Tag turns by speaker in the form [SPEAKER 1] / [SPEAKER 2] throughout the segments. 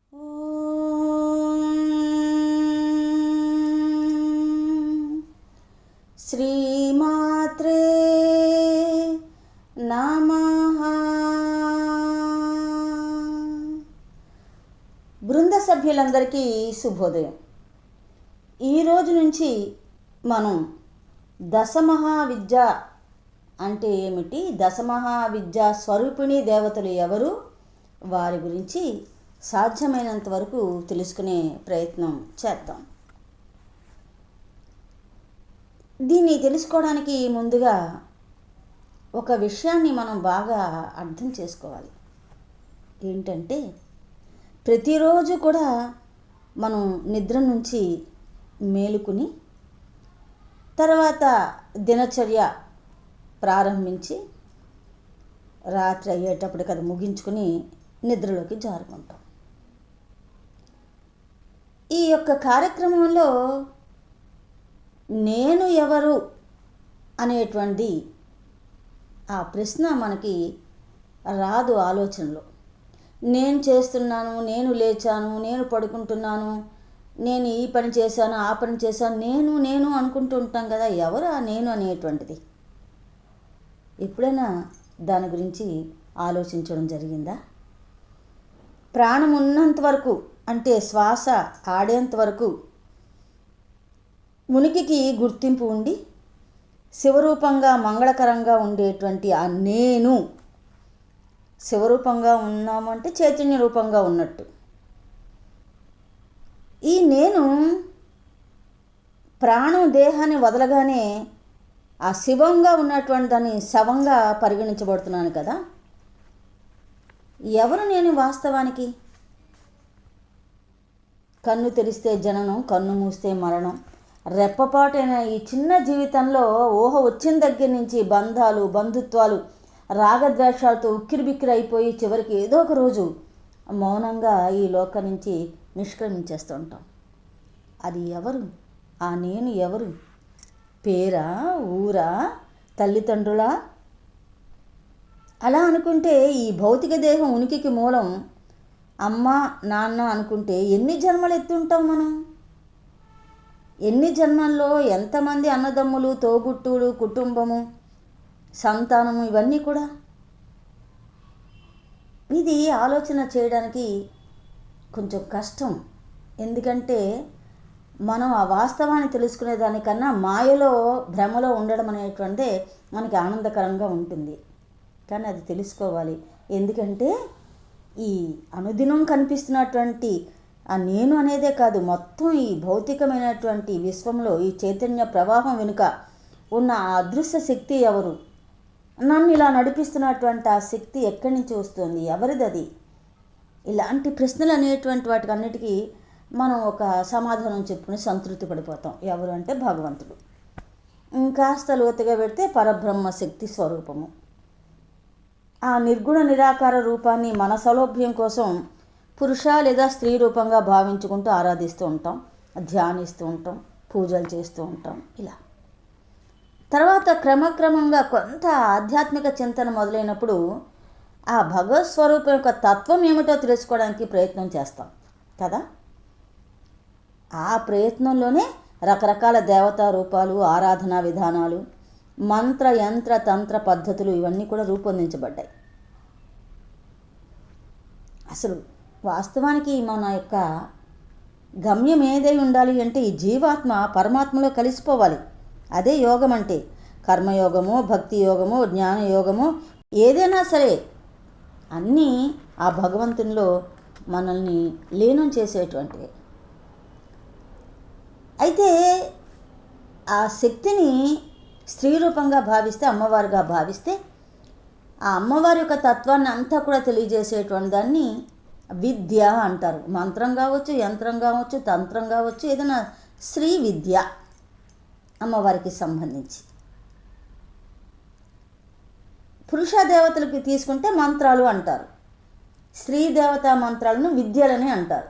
[SPEAKER 1] శ్రీమాత్రే నమః. బృంద సభ్యులందరికీ శుభోదయం. ఈరోజు నుంచి మనం దశమహావిద్య అంటే ఏమిటి, దశమహావిద్యా స్వరూపిణి దేవతలు ఎవరు, వారి గురించి సాధ్యమైనంత వరకు తెలుసుకునే ప్రయత్నం చేద్దాం. దీన్ని తెలుసుకోవడానికి ముందుగా ఒక విషయాన్ని మనం బాగా అర్థం చేసుకోవాలి. ఏంటంటే, ప్రతిరోజు కూడా మనం నిద్ర నుంచి మేలుకుని తర్వాత దినచర్య ప్రారంభించి రాత్రి అయ్యేటప్పటికి అది ముగించుకుని నిద్రలోకి జారుకుంటాం. ఈ యొక్క కార్యక్రమంలో నేను ఎవరు అనేటువంటి ఆ ప్రశ్న మనకి రాదు ఆలోచనలో. నేను చేస్తున్నాను, నేను లేచాను, నేను పడుకుంటున్నాను, నేను ఈ పని చేశాను, ఆ పని చేశాను, నేను నేను అనుకుంటూ ఉంటాం కదా. ఎవరు ఆ నేను అనేటువంటిది? ఎప్పుడైనా దాని గురించి ఆలోచించడం జరిగిందా? ప్రాణం ఉన్నంత వరకు, అంటే శ్వాస ఆడేంత వరకు ఉనికికి గుర్తింపు ఉండి శివరూపంగా మంగళకరంగా ఉండేటువంటి ఆ నేను, శివరూపంగా ఉన్నాము అంటే చైతన్య రూపంగా ఉన్నట్టు. ఈ నేను ప్రాణం దేహాన్ని వదలగానే ఆ శివంగా ఉన్నటువంటి దాన్ని శవంగా పరిగణించబడుతున్నాను కదా. ఎవరు నేను వాస్తవానికి? కన్ను తెరిస్తే జననం, కన్ను మూస్తే మరణం. రెప్పపాటైన ఈ చిన్న జీవితంలో ఊహ వచ్చిన దగ్గర నుంచి బంధాలు, బంధుత్వాలు, రాగద్వేషాలతో ఉక్కిరిబిక్కిరి అయిపోయి చివరికి ఏదో ఒక రోజు మౌనంగా ఈ లోకం నుంచి నిష్క్రమించేస్తూ ఉంటాం. అది ఎవరు? ఆ నేను ఎవరు? పేరా, ఊరా, తల్లిదండ్రులా? అలా అనుకుంటే ఈ భౌతిక దేహం ఉనికికి మూలం అమ్మ నాన్న అనుకుంటే ఎన్ని జన్మలు ఎత్తుంటాం మనం? ఎన్ని జన్మల్లో ఎంతమంది అన్నదమ్ములు, తోబుట్టువులు, కుటుంబము, సంతానము, ఇవన్నీ కూడా. ఇది ఆలోచన చేయడానికి కొంచెం కష్టం. ఎందుకంటే మనం ఆ వాస్తవాన్ని తెలుసుకునే దానికన్నా మాయలో, భ్రమలో ఉండడం అనేటువంటిదే మనకి ఆనందకరంగా ఉంటుంది. కానీ అది తెలుసుకోవాలి. ఎందుకంటే ఈ అనుదినం కనిపిస్తున్నటువంటి ఆ నేను అనేదే కాదు, మొత్తం ఈ భౌతికమైనటువంటి విశ్వంలో ఈ చైతన్య ప్రవాహం వెనుక ఉన్న ఆ అదృశ్య శక్తి ఎవరు? నన్ను ఇలా నడిపిస్తున్నటువంటి ఆ శక్తి ఎక్కడి నుంచి వస్తుంది? ఎవరిది అది? ఇలాంటి ప్రశ్నలు అనేటువంటి వాటికి అన్నిటికీ మనం ఒక సమాధానం చెప్పుకుని సంతృప్తి పడిపోతాం. ఎవరు అంటే భగవంతుడు. ఇంకాస్త లోతుగా పెడితే పరబ్రహ్మ శక్తి స్వరూపము. ఆ నిర్గుణ నిరాకార రూపాన్ని మన సౌలభ్యం కోసం పురుష లేదా స్త్రీ రూపంగా భావించుకుంటూ ఆరాధిస్తూ ఉంటాం, ధ్యానిస్తూ ఉంటాం, పూజలు చేస్తూ ఉంటాం. ఇలా తర్వాత క్రమక్రమంగా కొంత ఆధ్యాత్మిక చింతన మొదలైనప్పుడు ఆ భగవత్ స్వరూపం యొక్క తత్వం ఏమిటో తెలుసుకోవడానికి ప్రయత్నం చేస్తాం కదా. ఆ ప్రయత్నంలోనే రకరకాల దేవతా రూపాలు, ఆరాధనా విధానాలు, మంత్ర యంత్ర తంత్ర పద్ధతులు ఇవన్నీ కూడా రూపొందించబడ్డాయి. అసలు వాస్తవానికి మన యొక్క గమ్యం ఏదై ఉండాలి అంటే ఈ జీవాత్మ పరమాత్మలో కలిసిపోవాలి. అదే యోగం అంటే. కర్మయోగము, భక్తి యోగము, జ్ఞానయోగము, ఏదైనా సరే అన్నీ ఆ భగవంతునిలో మనల్ని లీనం చేసేటువంటివి. అయితే ఆ శక్తిని స్త్రీ రూపంగా భావిస్తే, అమ్మవారిగా భావిస్తే, ఆ అమ్మవారి యొక్క తత్వాన్ని అంతా కూడా తెలియజేసేటువంటి దాన్ని విద్య అంటారు. మంత్రం కావచ్చు, యంత్రం కావచ్చు, తంత్రం కావచ్చు, ఏదైనా శ్రీ విద్య అమ్మవారికి సంబంధించి. పురుష దేవతలకి తీసుకుంటే మంత్రాలు అంటారు, స్త్రీ దేవతా మంత్రాలను విద్యలని అంటారు.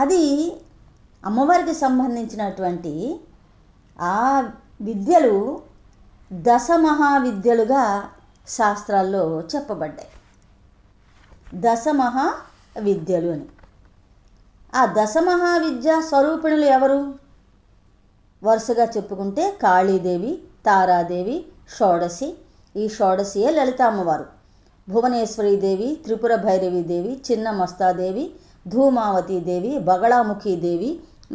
[SPEAKER 1] అది అమ్మవారికి సంబంధించినటువంటి ఆ విద్యలు దశమహావిద్యలుగా శాస్త్రాల్లో చెప్పబడ్డాయి. దశమహా విద్యలు అని. ఆ దశమహా విద్యా స్వరూపిణులు ఎవరు? వరుసగా చెప్పుకుంటే కాళీదేవి, తారాదేవి, షోడశి. ఈ షోడశియే లలిత అమ్మవారు. భువనేశ్వరీదేవి, త్రిపుర భైరవీదేవి, చిన్న మస్తాదేవి, ధూమావతీదేవి, బగళాముఖీదేవి,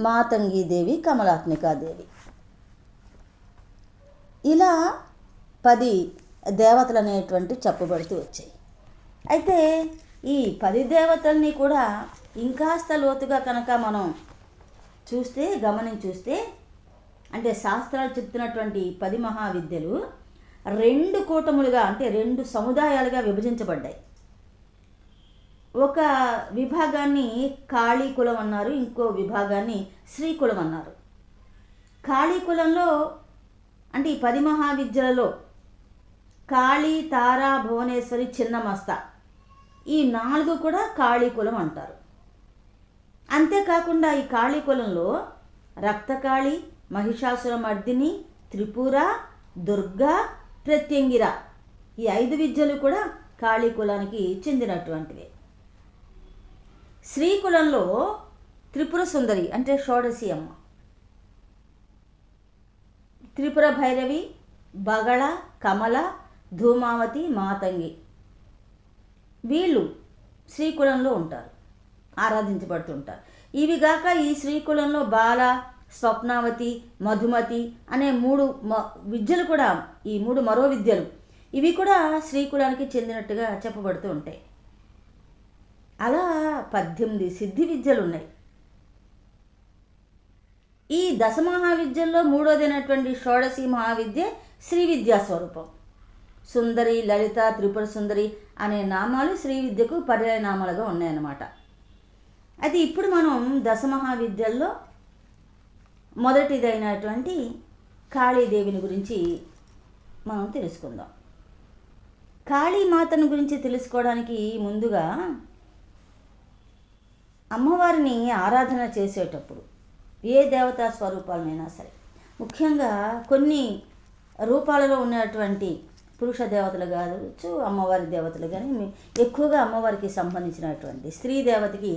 [SPEAKER 1] మాతంగీదేవి, కమలాత్మికాదేవి. ఇలా 10 దేవతలు అనేటువంటి చెప్పబడుతూ వచ్చాయి. అయితే ఈ 10 దేవతల్ని కూడా ఇంకాస్త లోతుగా కనుక మనం గమనించి చూస్తే అంటే శాస్త్రాలు చెప్తున్నటువంటి 10 మహావిద్యలు 2 కూటములుగా అంటే 2 సముదాయాలుగా విభజించబడ్డాయి. ఒక విభాగాన్ని కాళీ కులం అన్నారు, ఇంకో విభాగాన్ని శ్రీకులం అన్నారు. కాళీ కులంలో అంటే ఈ 10 మహావిద్యలలో కాళీ, తారా, భువనేశ్వరి, చిన్నమస్త ఈ 4 కూడా కాళీ కులం అంటారు. అంతేకాకుండా ఈ కాళీ కులంలో రక్తకాళి, మహిషాసుర మర్దిని, త్రిపుర, దుర్గా, ప్రత్యంగిర ఈ 5 విద్యలు కూడా కాళీ కులానికి చెందినటువంటివే. శ్రీకులంలో త్రిపుర సుందరి అంటే షోడశి అమ్మ, త్రిపుర భైరవి, బగళ, కమల, ధూమావతి, మాతంగి వీళ్ళు శ్రీకులంలో ఉంటారు, ఆరాధించబడుతుంటారు. ఇవి గాక ఈ శ్రీకులంలో బాల, స్వప్నావతి, మధుమతి అనే 3 విద్యలు కూడా, ఈ 3 మరో విద్యలు ఇవి కూడా శ్రీకులానికి చెందినట్టుగా చెప్పబడుతూ ఉంటాయి. అలా 18 సిద్ధి విద్యలు ఉన్నాయి. ఈ దశమహావిద్యల్లో మూడోదైనటువంటి షోడశి మహావిద్య శ్రీ విద్యా స్వరూపం. సుందరి, లలిత, త్రిపుర సుందరి అనే నామాలు శ్రీ విద్యకు పర్యాయ నామాలుగా ఉన్నాయన్నమాట. అయితే ఇప్పుడు మనం దశమహావిద్యల్లో మొదటిదైనటువంటి కాళీదేవిని గురించి మనం తెలుసుకుందాం. కాళీమాతను గురించి తెలుసుకోవడానికి ముందుగా అమ్మవారిని ఆరాధన చేసేటప్పుడు ఏ దేవతా స్వరూపాలనైనా సరే, ముఖ్యంగా కొన్ని రూపాలలో ఉన్నటువంటి పురుష దేవతలు కావచ్చు, అమ్మవారి దేవతలు కానీ ఎక్కువగా అమ్మవారికి సంబంధించినటువంటి స్త్రీ దేవతకి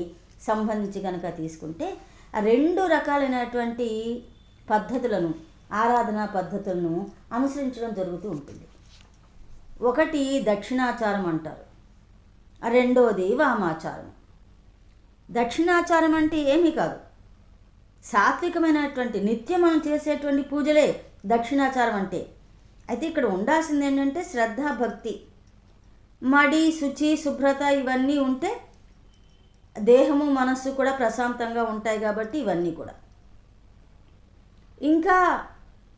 [SPEAKER 1] సంబంధించి కనుక తీసుకుంటే 2 రకాలైనటువంటి పద్ధతులను, ఆరాధనా పద్ధతులను అనుసరించడం జరుగుతూ ఉంటుంది. ఒకటి దక్షిణాచారం అంటారు, రెండోది వామాచారం. దక్షిణాచారం అంటే ఏమీ కాదు, సాత్వికమైనటువంటి నిత్యం మనం చేసేటువంటి పూజలే దక్షిణాచారం అంటే. అయితే ఇక్కడ ఉండాల్సింది ఏంటంటే శ్రద్ధ, భక్తి, మడి, శుచి, శుభ్రత ఇవన్నీ ఉంటే దేహము మనస్సు కూడా ప్రశాంతంగా ఉంటాయి. కాబట్టి ఇవన్నీ కూడా ఇంకా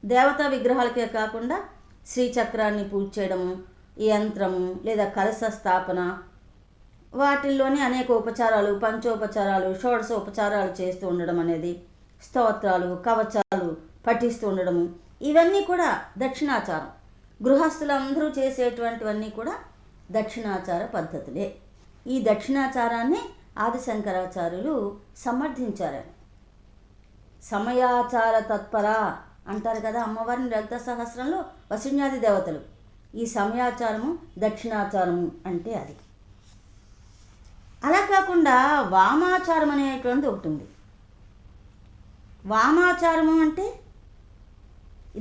[SPEAKER 1] దేవతా విగ్రహాలకే కాకుండా శ్రీచక్రాన్ని పూజ చేయడము, యంత్రము లేదా కలశ స్థాపన, వాటిల్లోనే అనేక ఉపచారాలు, పంచోపచారాలు, షోడశోపచారాలు చేస్తూ ఉండడం అనేది, స్తోత్రాలు, కవచాలు పఠిస్తూ ఉండడము, ఇవన్నీ కూడా దక్షిణాచారం. గృహస్థులందరూ చేసేటువంటివన్నీ కూడా దక్షిణాచార పద్ధతులే. ఈ దక్షిణాచారాన్ని ఆదిశంకరాచార్యులు సమర్థించారని. సమయాచార తత్పర అంటారు కదా అమ్మవారిని లలిత సహస్రంలో వసిన్యాది దేవతలు. ఈ సమయాచారము, దక్షిణాచారము అంటే అది. అలా కాకుండా వామాచారం అనేటువంటిది ఒకటి ఉంది. వామాచారము అంటే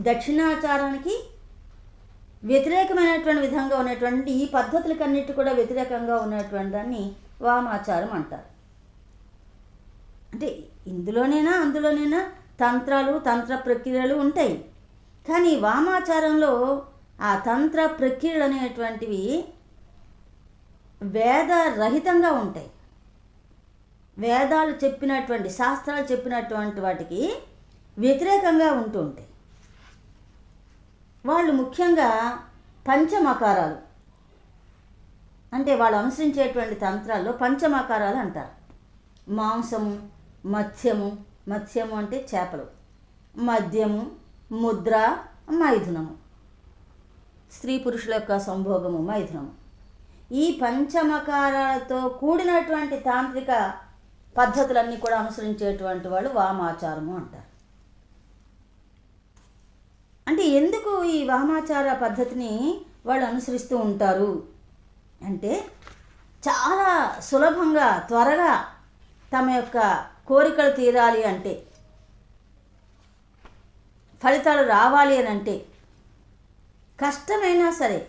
[SPEAKER 1] దక్షిణాచారానికి వ్యతిరేకమైనటువంటి విధంగా ఉన్నటువంటి ఈ పద్ధతులకన్నిటి కూడా వ్యతిరేకంగా ఉన్నటువంటి దాన్ని వామాచారం అంటారు. అంటే అందులోనైనా తంత్రాలు, తంత్ర ప్రక్రియలు ఉంటాయి. కానీ వామాచారంలో ఆ తంత్ర ప్రక్రియలు అనేటువంటివి వేదరహితంగా ఉంటాయి. వేదాలు చెప్పినటువంటి, శాస్త్రాలు చెప్పినటువంటి వాటికి వ్యతిరేకంగా ఉంటూ ఉంటాయి. వాళ్ళు ముఖ్యంగా పంచమకారాలు అంటే వాళ్ళు అనుసరించేటువంటి తంత్రాల్లో పంచమకారాలు అంటారు. మాంసము, మత్స్యము అంటే చేపలు, మద్యము, ముద్ర, మైథునము, స్త్రీ పురుషుల యొక్క సంభోగము, మైథునము. ఈ పంచమకారాలతో కూడినటువంటి తాంత్రిక పద్ధతులన్నీ కూడా అనుసరించేటువంటి వాళ్ళు వామాచారము అంటారు. అంటే ఎందుకు ఈ వామాచార పద్ధతిని వాళ్ళు అనుసరిస్తూ ఉంటారు అంటే చాలా సులభంగా త్వరగా తమ యొక్క కోరికలు తీరాలి అంటే, ఫలితాలు రావాలి అని అంటే, కష్టమైనా సరే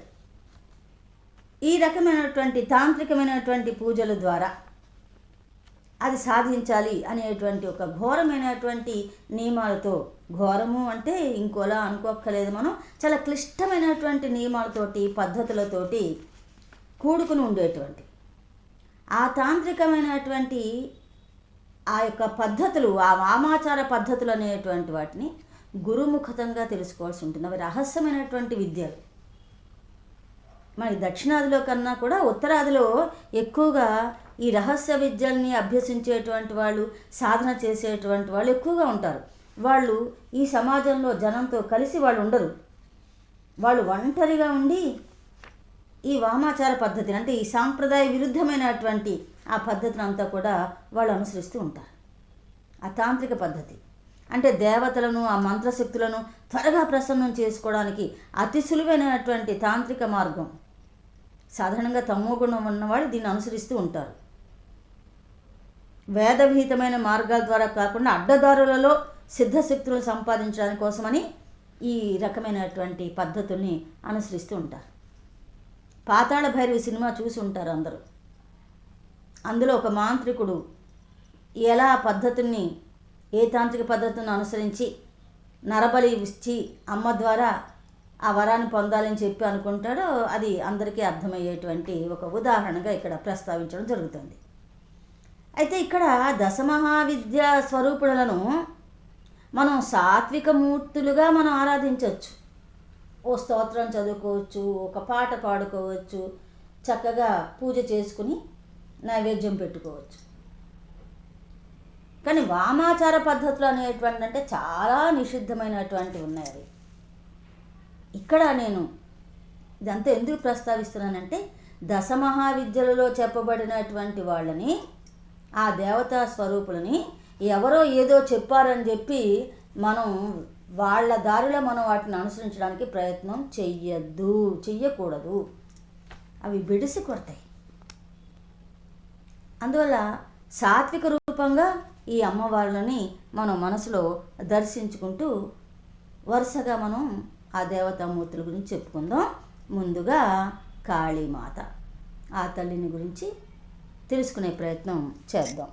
[SPEAKER 1] ఈ రకమైనటువంటి తాంత్రికమైనటువంటి పూజల ద్వారా అది సాధించాలి అనేటువంటి ఒక ఘోరమైనటువంటి నియమాలతో, ఘోరము అంటే ఇంకోలా అనుకోక్కర్లేదు, మనం చాలా క్లిష్టమైనటువంటి నియమాలతోటి పద్ధతులతోటి కూడుకుని ఉండేటువంటి ఆ తాంత్రికమైనటువంటి ఆ యొక్క పద్ధతులు, ఆ వామాచార పద్ధతులు అనేటువంటి వాటిని గురుముఖతంగా తెలుసుకోవాల్సి ఉంటుంది. అవి రహస్యమైనటువంటి విద్యలు. మరి దక్షిణాదిలో కన్నా కూడా ఉత్తరాదిలో ఎక్కువగా ఈ రహస్య విద్యల్ని అభ్యసించేటువంటి వాళ్ళు, సాధన చేసేటువంటి వాళ్ళు ఎక్కువగా ఉంటారు. వాళ్ళు ఈ సమాజంలో జనంతో కలిసి వాళ్ళు ఉండరు. వాళ్ళు ఒంటరిగా ఉండి ఈ వామాచార పద్ధతిని, అంటే ఈ సాంప్రదాయ విరుద్ధమైనటువంటి ఆ పద్ధతిని అంతా కూడా వాళ్ళు అనుసరిస్తూ ఉంటారు. ఆ తాంత్రిక పద్ధతి అంటే దేవతలను, ఆ మంత్రశక్తులను త్వరగా ప్రసన్నం చేసుకోవడానికి అతి సులువైనటువంటి తాంత్రిక మార్గం. సాధారణంగా తమోగుణం ఉన్నవాళ్ళు దీన్ని అనుసరిస్తూ ఉంటారు. వేదవిహితమైన మార్గాల ద్వారా కాకుండా అడ్డదారులలో సిద్ధశక్తులను సంపాదించడానికి కోసమని ఈ రకమైనటువంటి పద్ధతుల్ని అనుసరిస్తూ ఉంటారు. పాతాళ భైరవి సినిమా చూసి ఉంటారు అందరూ. అందులో ఒక మాంత్రికుడు ఎలా పద్ధతుల్ని, ఏ తాంత్రిక పద్ధతులను అనుసరించి నరబలి ఇచ్చి అమ్మ ద్వారా ఆ వరాన్ని పొందాలని చెప్పి అనుకుంటాడో అది అందరికీ అర్థమయ్యేటువంటి ఒక ఉదాహరణగా ఇక్కడ ప్రస్తావించడం జరుగుతుంది. అయితే ఇక్కడ దశమహావిద్యా స్వరూపులను మనం సాత్విక మూర్తులుగా మనం ఆరాధించవచ్చు. ఓ స్తోత్రం చదువుకోవచ్చు, ఒక పాట పాడుకోవచ్చు, చక్కగా పూజ చేసుకుని నైవేద్యం పెట్టుకోవచ్చు. కానీ వామాచార పద్ధతులు అనేటువంటి అంటే చాలా నిషిద్ధమైనటువంటివి ఉన్నాయి. అవి ఇక్కడ నేను ఇదంతా ఎందుకు ప్రస్తావిస్తున్నానంటే, దశమహావిద్యలలో చెప్పబడినటువంటి వాళ్ళని, ఆ దేవతా స్వరూపులని ఎవరో ఏదో చెప్పారని చెప్పి మనం వాళ్ళ దారిలో మనం వాటిని అనుసరించడానికి ప్రయత్నం చెయ్యకూడదు. అవి బెడిసి కొడతాయి. అందువల్ల సాత్విక రూపంగా ఈ అమ్మవార్లని మనం మనసులో దర్శించుకుంటూ వరుసగా మనం ఆ దేవతామూర్తుల గురించి చెప్పుకుందాం. ముందుగా కాళీమాత, ఆ తల్లిని గురించి తెలుసుకునే ప్రయత్నం చేద్దాం.